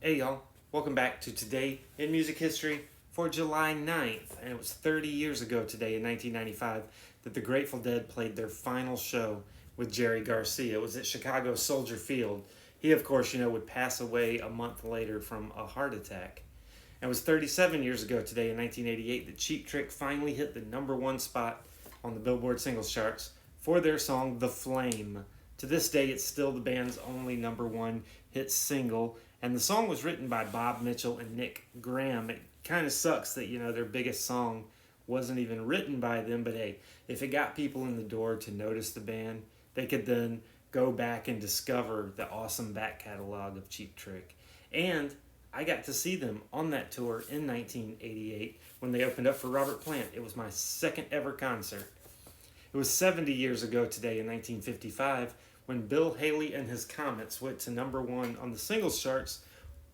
Hey y'all, welcome back to Today in Music History for July 9th. And it was 30 years ago today in 1995 that the Grateful Dead played their final show with Jerry Garcia. It was at Chicago Soldier Field. He, of course, would pass away a month later from a heart attack. And it was 37 years ago today in 1988 that Cheap Trick finally hit the number one spot on the Billboard singles charts for their song The Flame. To this day, it's still the band's only number one hit single, and the song was written by Bob Mitchell and Nick Graham. It kind of sucks that, their biggest song wasn't even written by them, but hey, if it got people in the door to notice the band, they could then go back and discover the awesome back catalog of Cheap Trick. And I got to see them on that tour in 1988 when they opened up for Robert Plant. It was my second ever concert. It was 70 years ago today in 1955 when Bill Haley and his Comets went to number one on the singles charts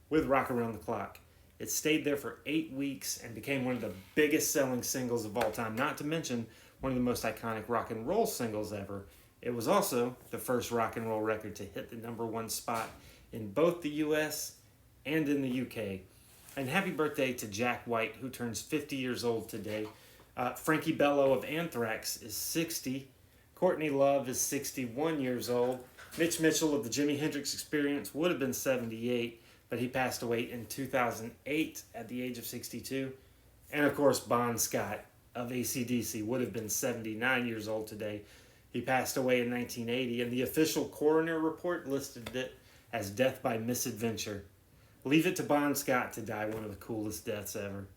with Rock Around the Clock. It stayed there for 8 weeks and became one of the biggest selling singles of all time, not to mention one of the most iconic rock and roll singles ever. It was also the first rock and roll record to hit the number one spot in both the US and in the UK. And happy birthday to Jack White, who turns 50 years old today. Frankie Bello of Anthrax is 60. Courtney Love is 61 years old. Mitch Mitchell of the Jimi Hendrix Experience would have been 78, but he passed away in 2008 at the age of 62. And of course, Bon Scott of AC/DC would have been 79 years old today. He passed away in 1980, and the official coroner report listed it as death by misadventure. Leave it to Bon Scott to die one of the coolest deaths ever.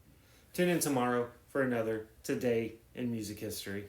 Tune in tomorrow for another Today in Music History.